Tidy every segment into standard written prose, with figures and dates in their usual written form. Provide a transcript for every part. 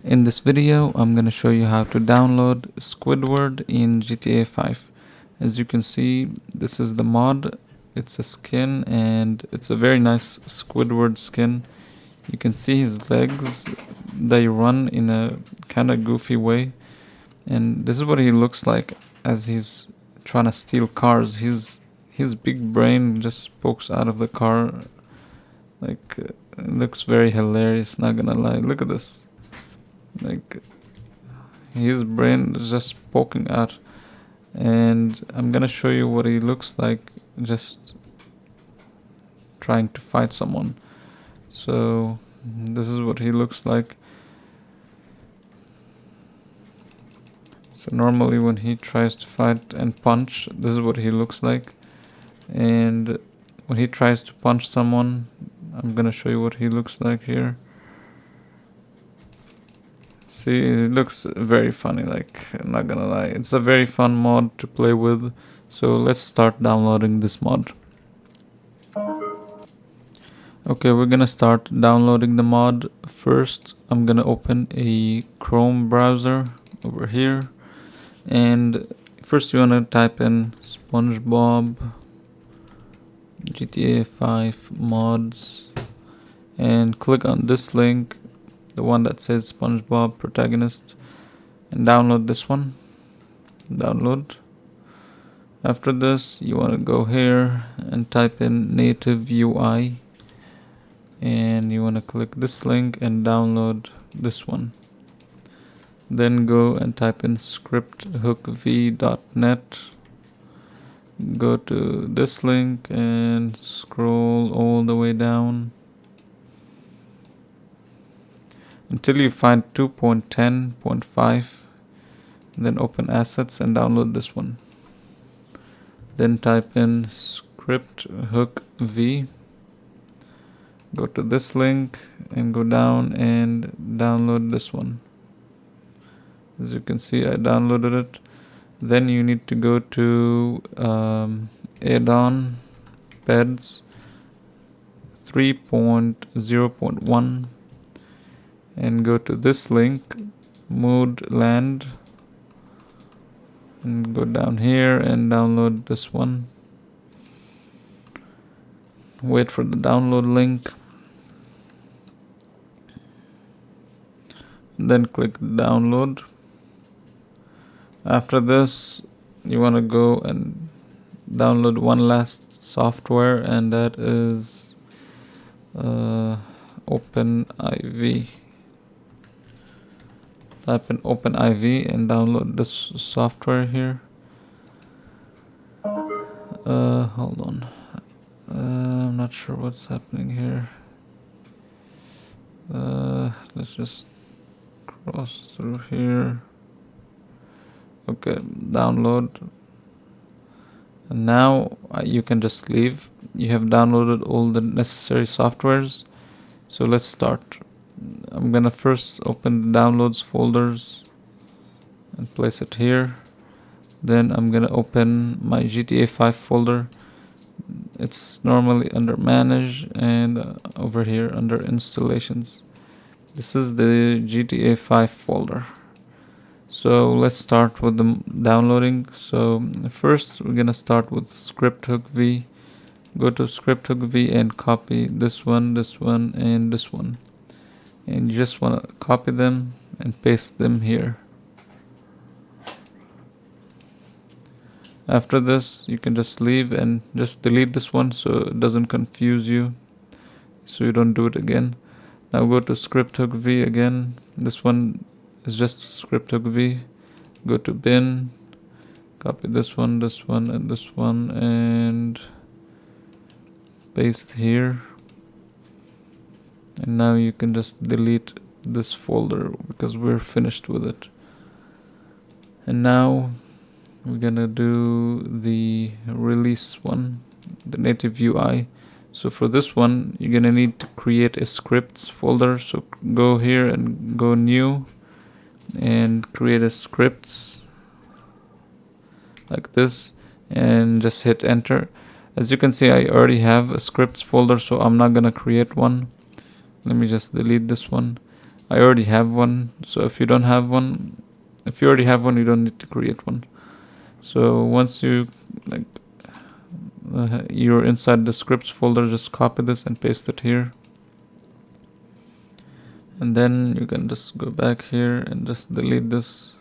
In this video, I'm going to show you how to download Squidward in GTA 5. As you can see, this is the mod. It's a skin and it's a very nice Squidward skin. You can see his legs. They run in a kind of goofy way. And this is what he looks like as he's trying to steal cars. His big brain just pokes out of the car. It looks very hilarious, not gonna lie. Look at this. Like, his brain is just poking out, and I'm gonna show you what he looks like just trying to fight someone. So this is what he looks like. So normally when he tries to fight and punch, this is what he looks like. And when he tries to punch someone, I'm gonna show you what he looks like here. See, it looks very funny, like, I'm not gonna lie. It's a very fun mod to play with. So let's start downloading this mod. Okay, we're gonna start downloading the mod. First, I'm gonna open a Chrome browser over here. And first you wanna type in SpongeBob GTA 5 mods and click on this link, the one that says SpongeBob protagonist, and download this one. Download. After this, you want to go here and type in native UI, and you want to click this link and download this one. Then go and type in scripthookv.net. Go to this link and scroll all the way down until you find 2.10.5. Then open assets and download this one. Then type in scripthookv. Go to this link and go down and download this one. As you can see, I downloaded it. Then you need to go to add-on beds 3.0.1 and go to this link, mood land, and go down here and download this one. Wait for the download link, then click download. After this, you want to go and download one last software, and that is OpenIV. Type in OpenIV and download this software here. Hold on. I'm not sure what's happening here. Let's just cross through here. Okay, download. And now you can just leave. You have downloaded all the necessary softwares. So let's start. I'm gonna first open the downloads folders and place it here. Then I'm gonna open my GTA 5 folder. It's normally under manage and over here under installations. This is the GTA 5 folder. So let's start with the downloading. So first we're gonna start with scripthookv. Go to scripthookv and copy this one, and this one. And you just want to copy them and paste them here. After this, you can just leave and just delete this one so it doesn't confuse you, so you don't do it again. Now go to scripthookv again. This one is just scripthookv. Go to bin, copy this one, and this one, and paste here. And now you can just delete this folder because we're finished with it. And now we're gonna do the release one, the native UI. So for this one, you're gonna need to create a scripts folder. So go here and go new and create a scripts like this and just hit enter. As you can see, I already have a scripts folder, so I'm not gonna create one. Let me just delete this one. I already have one, so if you don't have one, if you already have one, you don't need to create one. So once you like you're inside the scripts folder, just copy this and paste it here. And then you can just go back here and just delete this.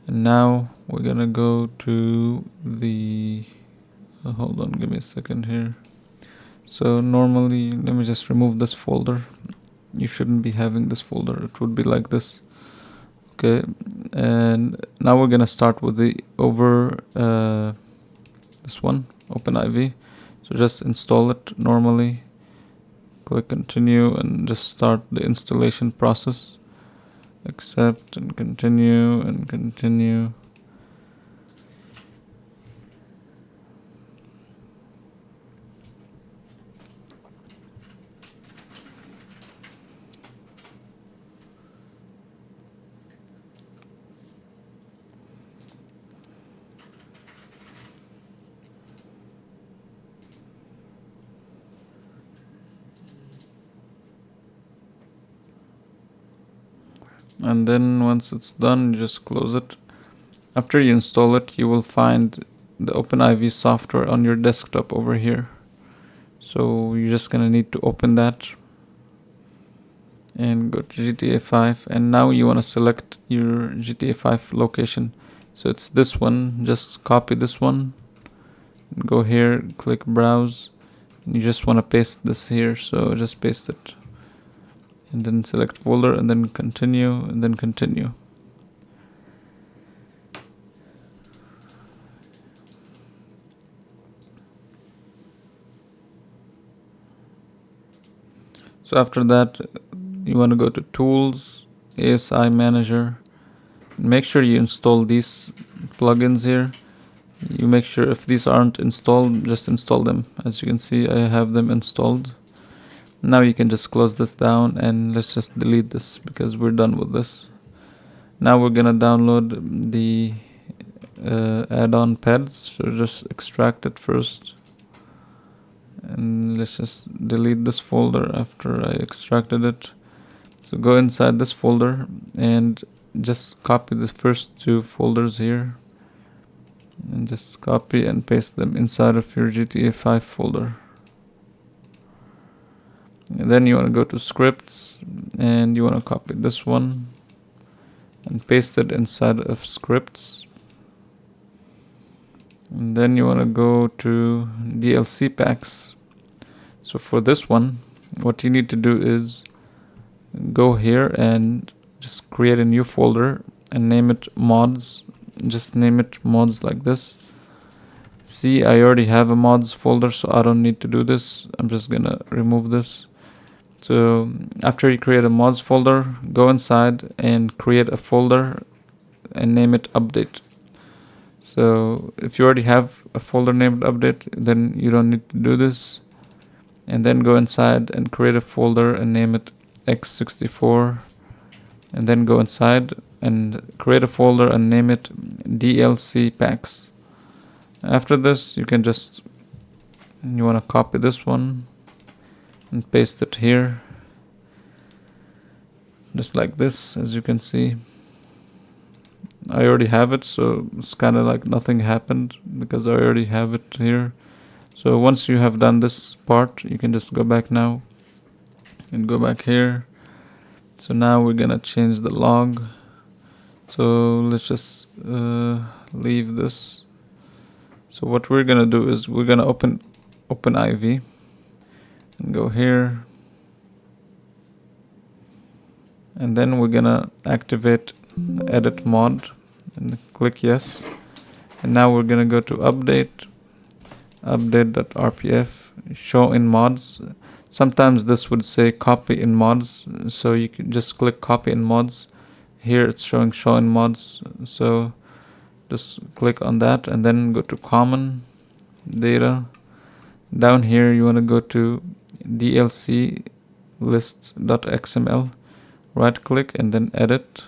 And now we're gonna go to the hold on, give me a second here. So normally, let me just remove this folder. You shouldn't be having this folder. It would be like this. Okay, and now we're gonna start with the this one, OpenIV. So just install it normally. Click continue and just start the installation process. Accept and continue and continue. And then once it's done, you just close it. After you install it, you will find the OpenIV software on your desktop over here. So you're just gonna need to open that and go to GTA 5, and now you want to select your GTA 5 location. So it's this one. Just copy this one, go here, click browse, and you just want to paste this here, so just paste it and then select folder and then continue and then continue. So after that, you want to go to tools, ASI manager, make sure you install these plugins here. You make sure if these aren't installed, just install them. As you can see, I have them installed. Now you can just close this down and let's just delete this because we're done with this. Now we're gonna download the add-on pads, so just extract it first. And let's just delete this folder after I extracted it. So go inside this folder and just copy the first two folders here. And just copy and paste them inside of your GTA 5 folder. And then you want to go to scripts and you want to copy this one and paste it inside of scripts. And then you want to go to DLC packs. So for this one, what you need to do is go here and just create a new folder and name it mods. Just name it mods like this. See, I already have a mods folder, so I don't need to do this. I'm just gonna remove this. So after you create a mods folder, go inside and create a folder and name it update. So if you already have a folder named update, then you don't need to do this. And then go inside and create a folder and name it x64. And then go inside and create a folder and name it DLC packs. After this, you want to copy this one and paste it here, just like this. As you can see, I already have it, so it's kind of like nothing happened because I already have it here. So once you have done this part, you can just go back now and go back here. So now we're gonna change the log. So let's just leave this. So what we're gonna do is we're gonna open OpenIV and go here, and then we're gonna activate edit mod and click yes. And now we're gonna go to update.rpf, show in mods. Sometimes this would say copy in mods, so you can just click copy in mods. Here it's showing show in mods, so just click on that and then go to common data. Down here you want to go to DLC lists.xml, right click and then edit.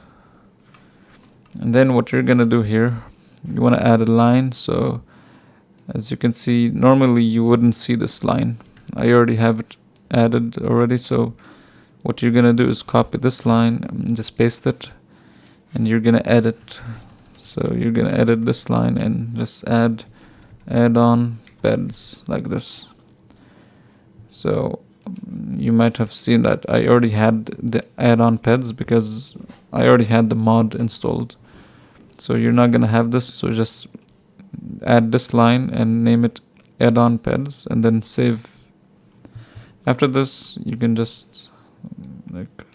And then what you're gonna do here, you want to add a line. So as you can see, normally you wouldn't see this line. I already have it added already, so what you're gonna do is copy this line and just paste it, and you're gonna edit. So you're gonna edit this line and just add on beds like this. So you might have seen that I already had the add-on peds because I already had the mod installed. So you're not gonna have this, so just add this line and name it add-on peds and then save. After this, you can just like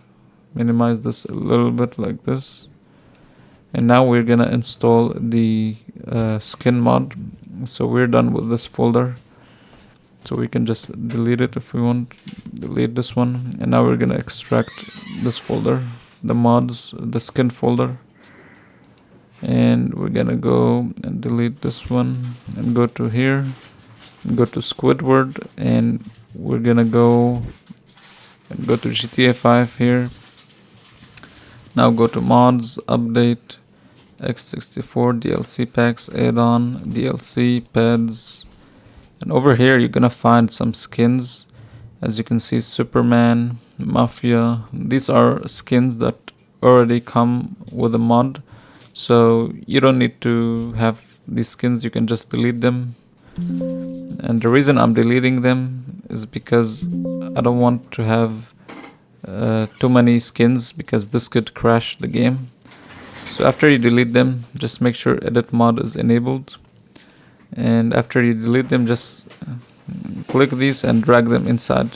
minimize this a little bit like this. And now we're gonna install the skin mod. So we're done with this folder. So we can just delete it if we want. Delete this one. And now we're gonna extract this folder, the mods, the skin folder. And we're gonna go and delete this one and go to here and go to Squidward, and we're gonna go to GTA 5 here. Now go to mods, update, x64 DLC packs, add-on, DLC, peds, and over here you're gonna find some skins. As you can see, Superman, Mafia, these are skins that already come with a mod, so you don't need to have these skins, you can just delete them. And the reason I'm deleting them is because I don't want to have too many skins, because this could crash the game. So after you delete them, just make sure edit mod is enabled, and after you delete them, just click these and drag them inside.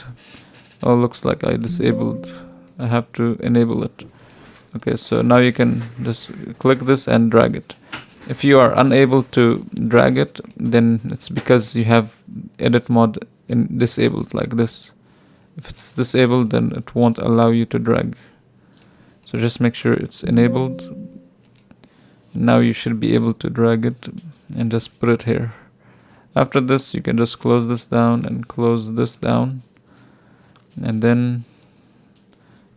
Oh, looks like I disabled. I have to enable it. Okay, so now you can just click this and drag it. If you are unable to drag it, then it's because you have edit mod disabled like this. If it's disabled, then it won't allow you to drag. So just make sure it's enabled. Now you should be able to drag it and just put it here. After this, you can just close this down and close this down. And then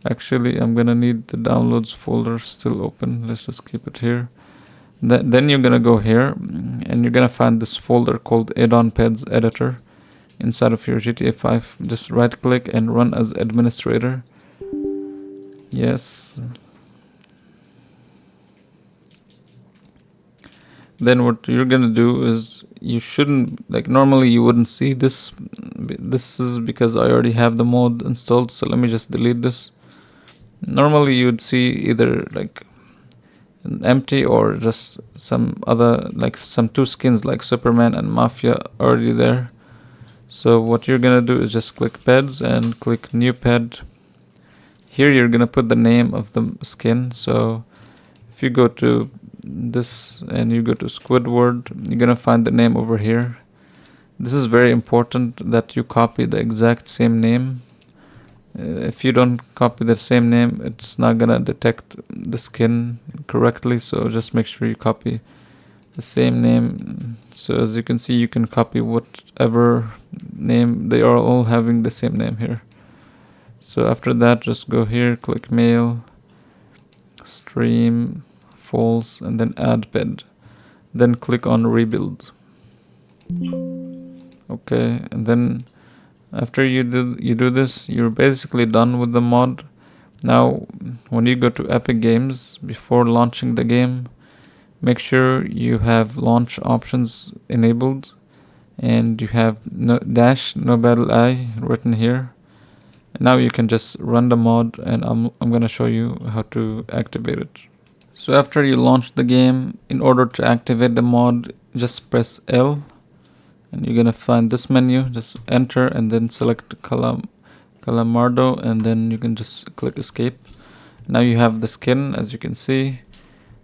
actually I'm gonna need the downloads folder still open. Let's just keep it here. Then you're gonna go here and you're gonna find this folder called add-on peds editor inside of your GTA 5. Just right click and run as administrator. Yes. Then what you're gonna do is, you shouldn't, like normally you wouldn't see this. This is because I already have the mod installed, so let me just delete this. Normally you would see either like an empty or just some other, like some two skins like Superman and Mafia already there. So what you're gonna do is just click peds and click new ped. Here you're gonna put the name of the skin. So if you go to this and you go to Squidward, you're gonna find the name over here. This is very important that you copy the exact same name. If you don't copy the same name, it's not gonna detect the skin correctly, so just make sure you copy the same name. So as you can see, you can copy whatever name, they are all having the same name here. So after that, just go here, click mail, stream, false, and then add ped. Then click on rebuild. Okay, and then after you do this, you're basically done with the mod. Now when you go to Epic Games, before launching the game, make sure you have launch options enabled and you have no battle I written here. And now you can just run the mod, and I'm gonna show you how to activate it. So after you launch the game, in order to activate the mod, just press L and you're gonna find this menu. Just enter and then select Calamardo, and then you can just click escape. Now you have the skin, as you can see,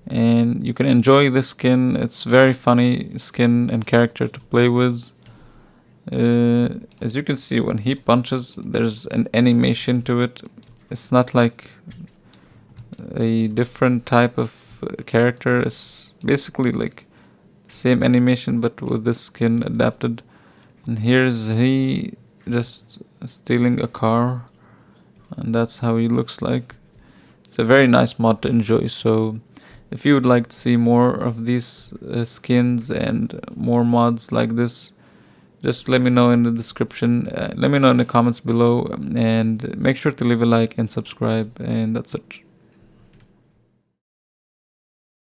and you can enjoy this skin. It's very funny skin and character to play with. As you can see, when he punches, there's an animation to it. It's not like a different type of character. It's basically like same animation but with this skin adapted. And here's he just stealing a car, and that's how he looks like. It's a very nice mod to enjoy. So if you would like to see more of these skins and more mods like this, just let me know in the description. Let me know in the comments below, and make sure to leave a like and subscribe, and that's it.